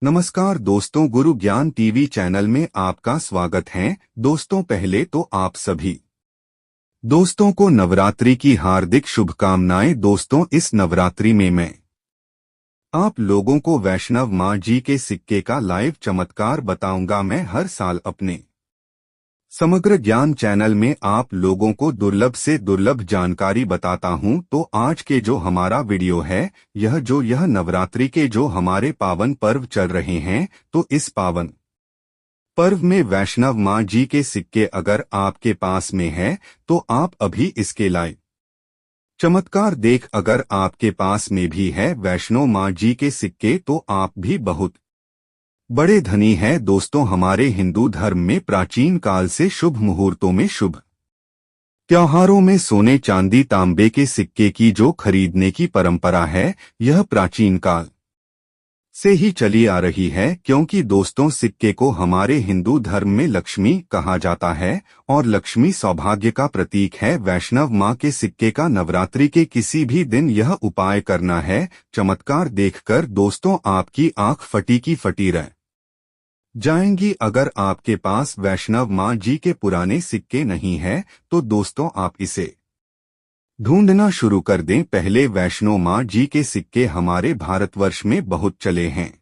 नमस्कार दोस्तों, गुरु ज्ञान टीवी चैनल में आपका स्वागत है। दोस्तों, पहले तो आप सभी दोस्तों को नवरात्रि की हार्दिक शुभकामनाएं। दोस्तों, इस नवरात्रि में मैं आप लोगों को वैष्णव माँ जी के सिक्के का लाइव चमत्कार बताऊंगा। मैं हर साल अपने समग्र ज्ञान चैनल में आप लोगों को दुर्लभ से दुर्लभ जानकारी बताता हूं। तो आज के जो हमारा वीडियो है, यह नवरात्रि के जो हमारे पावन पर्व चल रहे हैं, तो इस पावन पर्व में वैष्णव माँ जी के सिक्के अगर आपके पास में है तो आप अभी इसके लाइव चमत्कार देख। अगर आपके पास में भी है वैष्णो माँ जी के सिक्के तो आप भी बहुत बड़े धनी हैं। दोस्तों, हमारे हिंदू धर्म में प्राचीन काल से शुभ मुहूर्तों में, शुभ त्योहारों में सोने चांदी तांबे के सिक्के की जो खरीदने की परंपरा है, यह प्राचीन काल से ही चली आ रही है। क्योंकि दोस्तों, सिक्के को हमारे हिंदू धर्म में लक्ष्मी कहा जाता है और लक्ष्मी सौभाग्य का प्रतीक है। वैष्णव माँ के सिक्के का नवरात्रि के किसी भी दिन यह उपाय करना है। चमत्कार देखकर दोस्तों आपकी आंख फटी की फटी रह जाएंगी। अगर आपके पास वैष्णव माँ जी के पुराने सिक्के नहीं है तो दोस्तों आप इसे ढूंढना शुरू कर दें। पहले वैष्णो माँ जी के सिक्के हमारे भारतवर्ष में बहुत चले हैं,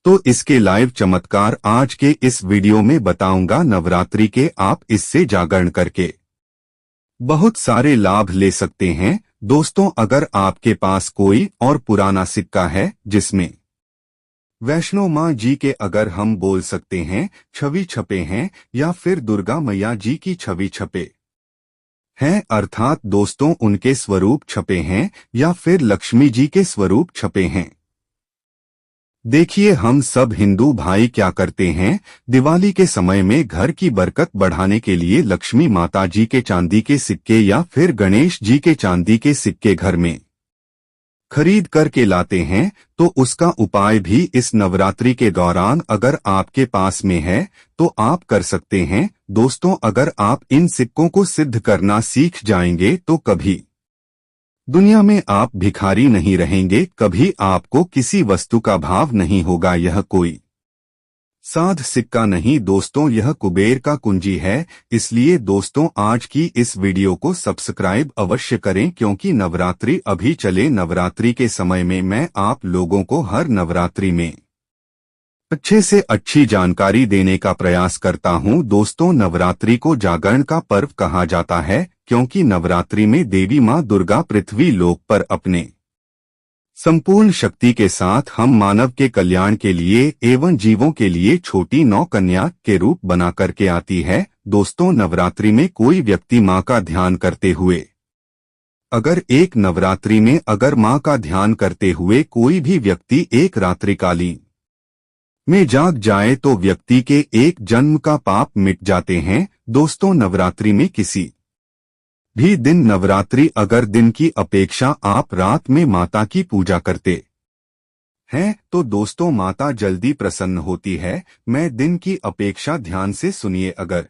तो इसके लाइव चमत्कार आज के इस वीडियो में बताऊंगा। नवरात्रि के आप इससे जागरण करके बहुत सारे लाभ ले सकते हैं। दोस्तों, अगर आपके पास कोई और पुराना सिक्का है जिसमें वैष्णो माँ जी के, अगर हम बोल सकते हैं, छवि छपे हैं, या फिर दुर्गा मैया जी की छवि छपे हैं, अर्थात दोस्तों उनके स्वरूप छपे हैं, या फिर लक्ष्मी जी के स्वरूप छपे हैं। देखिए, हम सब हिंदू भाई क्या करते हैं, दिवाली के समय में घर की बरकत बढ़ाने के लिए लक्ष्मी माता जी के चांदी के सिक्के या फिर गणेश जी के चांदी के सिक्के घर में खरीद करके लाते हैं। तो उसका उपाय भी इस नवरात्रि के दौरान अगर आपके पास में है तो आप कर सकते हैं। दोस्तों, अगर आप इन सिक्कों को सिद्ध करना सीख जाएंगे तो कभी दुनिया में आप भिखारी नहीं रहेंगे, कभी आपको किसी वस्तु का भाव नहीं होगा। यह कोई साध सिक्का नहीं दोस्तों, यह कुबेर का कुंजी है। इसलिए दोस्तों आज की इस वीडियो को सब्सक्राइब अवश्य करें, क्योंकि नवरात्रि अभी चले। नवरात्रि के समय में मैं आप लोगों को हर नवरात्रि में अच्छे से अच्छी जानकारी देने का प्रयास करता हूं। दोस्तों, नवरात्रि को जागरण का पर्व कहा जाता है, क्योंकि नवरात्रि में देवी मां दुर्गा पृथ्वी लोक पर अपने संपूर्ण शक्ति के साथ हम मानव के कल्याण के लिए एवं जीवों के लिए छोटी नौ कन्या के रूप बना करके आती है। दोस्तों, नवरात्रि में कोई व्यक्ति मां का ध्यान करते हुए, अगर एक नवरात्रि में अगर मां का ध्यान करते हुए कोई भी व्यक्ति एक रात्रिकालीन में जाग जाए तो व्यक्ति के एक जन्म का पाप मिट जाते हैं। दोस्तों, नवरात्रि में किसी भी दिन, नवरात्रि अगर दिन की अपेक्षा आप रात में माता की पूजा करते हैं तो दोस्तों माता जल्दी प्रसन्न होती है। मैं दिन की अपेक्षा ध्यान से सुनिए, अगर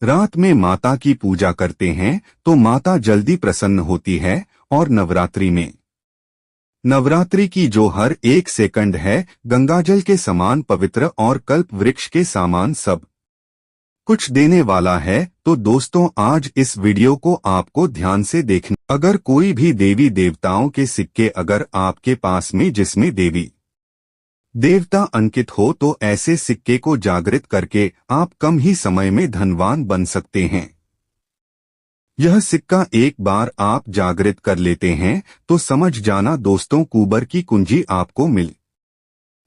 रात में माता की पूजा करते हैं तो माता जल्दी प्रसन्न होती है। और नवरात्रि की जो हर एक सेकंड है, गंगाजल के समान पवित्र और कल्प वृक्ष के समान सब कुछ देने वाला है। तो दोस्तों आज इस वीडियो को आपको ध्यान से देखना। अगर कोई भी देवी देवताओं के सिक्के अगर आपके पास में जिसमें देवी देवता अंकित हो तो ऐसे सिक्के को जागृत करके आप कम ही समय में धनवान बन सकते हैं। यह सिक्का एक बार आप जागृत कर लेते हैं तो समझ जाना दोस्तों, कुबेर की कुंजी आपको मिल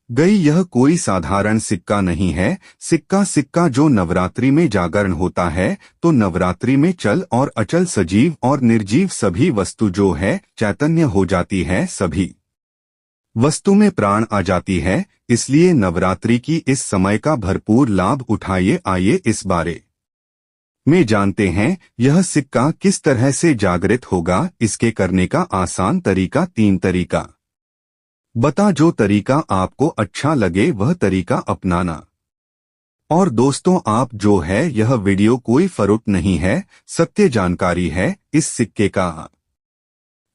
गई। यह कोई साधारण सिक्का नहीं है। सिक्का जो नवरात्रि में जागरण होता है तो नवरात्रि में चल और अचल, सजीव और निर्जीव सभी वस्तु जो है चैतन्य हो जाती है, सभी वस्तु में प्राण आ जाती है। इसलिए नवरात्रि की इस समय का भरपूर लाभ उठाइए। आइए इस बारे में जानते हैं यह सिक्का किस तरह से जागृत होगा। इसके करने का आसान तरीका, 3 तरीका बता। जो तरीका आपको अच्छा लगे वह तरीका अपनाना। और दोस्तों, आप जो है यह वीडियो कोई फरोट नहीं है, सत्य जानकारी है। इस सिक्के का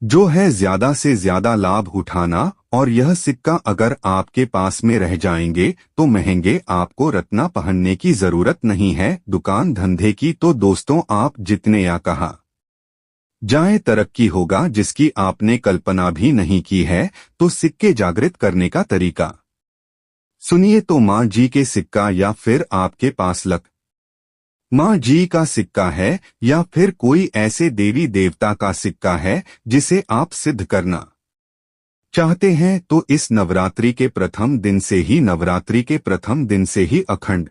जो है ज्यादा से ज्यादा लाभ उठाना और यह सिक्का अगर आपके पास में रह जाएंगे तो महंगे आपको रत्ना पहनने की जरूरत नहीं है। दुकान धंधे की तो दोस्तों आप जितने या कहा जाए तरक्की होगा जिसकी आपने कल्पना भी नहीं की है। तो सिक्के जागृत करने का तरीका सुनिए। तो माँ जी के सिक्का या फिर आपके पास माँ जी का सिक्का है या फिर कोई ऐसे देवी देवता का सिक्का है जिसे आप सिद्ध करना चाहते हैं तो इस नवरात्रि के प्रथम दिन से ही अखंड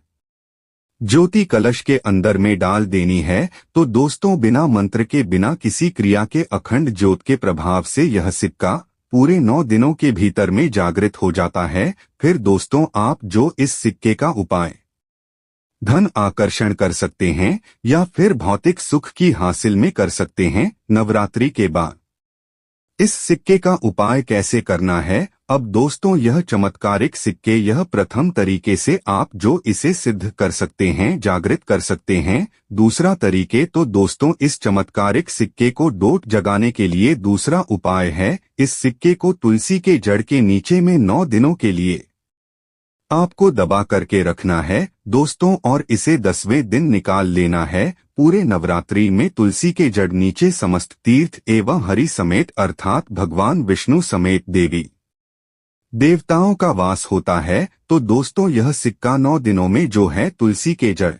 ज्योति कलश के अंदर में डाल देनी है। तो दोस्तों बिना मंत्र के बिना किसी क्रिया के अखंड ज्योत के प्रभाव से यह सिक्का पूरे 9 दिनों के भीतर में जागृत हो जाता है। फिर दोस्तों आप जो इस सिक्के का उपाय धन आकर्षण कर सकते हैं या फिर भौतिक सुख की हासिल में कर सकते हैं। नवरात्रि के बाद इस सिक्के का उपाय कैसे करना है। अब दोस्तों यह चमत्कारिक सिक्के यह प्रथम तरीके से आप जो इसे सिद्ध कर सकते हैं जागृत कर सकते हैं। दूसरा तरीके तो दोस्तों इस चमत्कारिक सिक्के को डोट जगाने के लिए दूसरा उपाय है इस सिक्के को तुलसी के जड़ के नीचे में 9 दिनों के लिए आपको दबा करके रखना है दोस्तों और इसे 10वें दिन निकाल लेना है। पूरे नवरात्रि में तुलसी के जड़ नीचे समस्त तीर्थ एवं हरि समेत अर्थात भगवान विष्णु समेत देवी देवताओं का वास होता है। तो दोस्तों यह सिक्का 9 दिनों में जो है तुलसी के जड़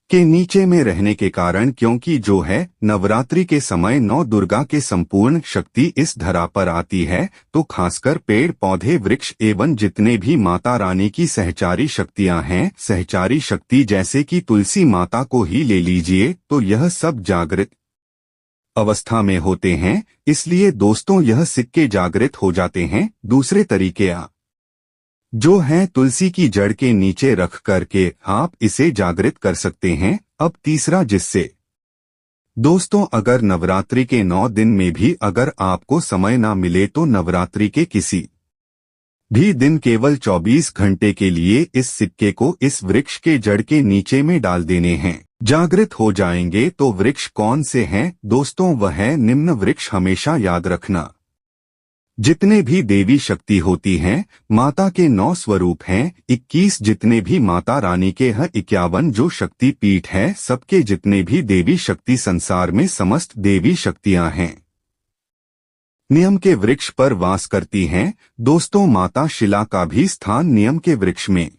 के नीचे में रहने के कारण क्योंकि जो है नवरात्रि के समय 9 दुर्गा के संपूर्ण शक्ति इस धरा पर आती है। तो खासकर पेड़ पौधे वृक्ष एवं जितने भी माता रानी की सहचारी शक्तियां हैं सहचारी शक्ति जैसे कि तुलसी माता को ही ले लीजिए तो यह सब जागृत अवस्था में होते हैं। इसलिए दोस्तों यह सिक्के जागृत हो जाते हैं। दूसरे तरीके जो है तुलसी की जड़ के नीचे रख करके आप इसे जागृत कर सकते हैं। अब तीसरा जिससे दोस्तों अगर नवरात्रि के 9 दिन में भी अगर आपको समय ना मिले तो नवरात्रि के किसी भी दिन केवल 24 घंटे के लिए इस सिक्के को इस वृक्ष के जड़ के नीचे में डाल देने हैं जागृत हो जाएंगे। तो वृक्ष कौन से हैं दोस्तों वह है निम्न वृक्ष। हमेशा याद रखना जितने भी देवी शक्ति होती हैं माता के 9 स्वरूप हैं 21 जितने भी माता रानी के हैं 51 जो शक्ति पीठ है सबके जितने भी देवी शक्ति संसार में समस्त देवी शक्तियां हैं नियम के वृक्ष पर वास करती हैं। दोस्तों माता शिला का भी स्थान नियम के वृक्ष में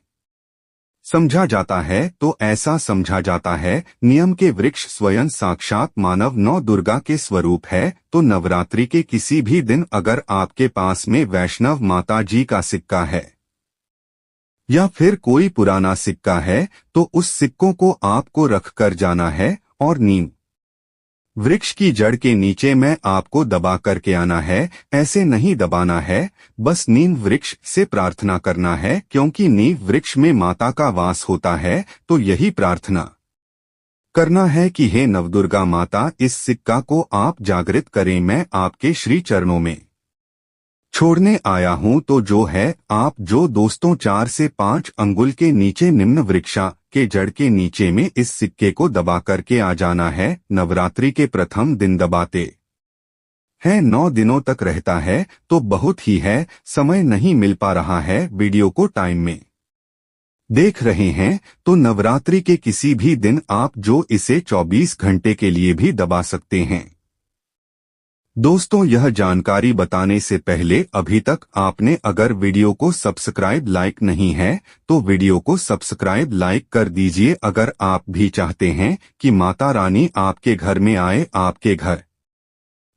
समझा जाता है। तो ऐसा समझा जाता है नियम के वृक्ष स्वयं साक्षात मानव 9 दुर्गा के स्वरूप है। तो नवरात्रि के किसी भी दिन अगर आपके पास में वैष्णव माता जी का सिक्का है या फिर कोई पुराना सिक्का है तो उस सिक्कों को आपको रख कर जाना है और नीम वृक्ष की जड़ के नीचे में आपको दबा करके आना है। ऐसे नहीं दबाना है बस नीम वृक्ष से प्रार्थना करना है क्योंकि नीम वृक्ष में माता का वास होता है। तो यही प्रार्थना करना है कि हे नवदुर्गा माता इस सिक्का को आप जागृत करें मैं आपके श्री चरणों में छोड़ने आया हूं। तो जो है आप जो दोस्तों 4 से 5 अंगुल के नीचे निम्न वृक्षा के जड़ के नीचे में इस सिक्के को दबा करके आ जाना है। नवरात्रि के प्रथम दिन दबाते हैं 9 दिनों तक रहता है। तो बहुत ही है समय नहीं मिल पा रहा है वीडियो को टाइम में देख रहे हैं तो नवरात्रि के किसी भी दिन आप जो इसे 24 घंटे के लिए भी दबा सकते हैं। दोस्तों यह जानकारी बताने से पहले अभी तक आपने अगर वीडियो को सब्सक्राइब लाइक नहीं है तो वीडियो को सब्सक्राइब लाइक कर दीजिए। अगर आप भी चाहते हैं कि माता रानी आपके घर में आए आपके घर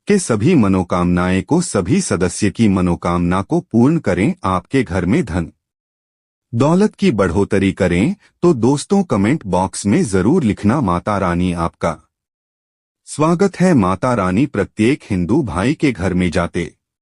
के सभी मनोकामनाएं को सभी सदस्य की मनोकामना को पूर्ण करें आपके घर में धन दौलत की बढ़ोतरी करें तो दोस्तों कमेंट बॉक्स में जरूर लिखना माता रानी आपका स्वागत है। माता रानी प्रत्येक हिंदू भाई के घर में जाते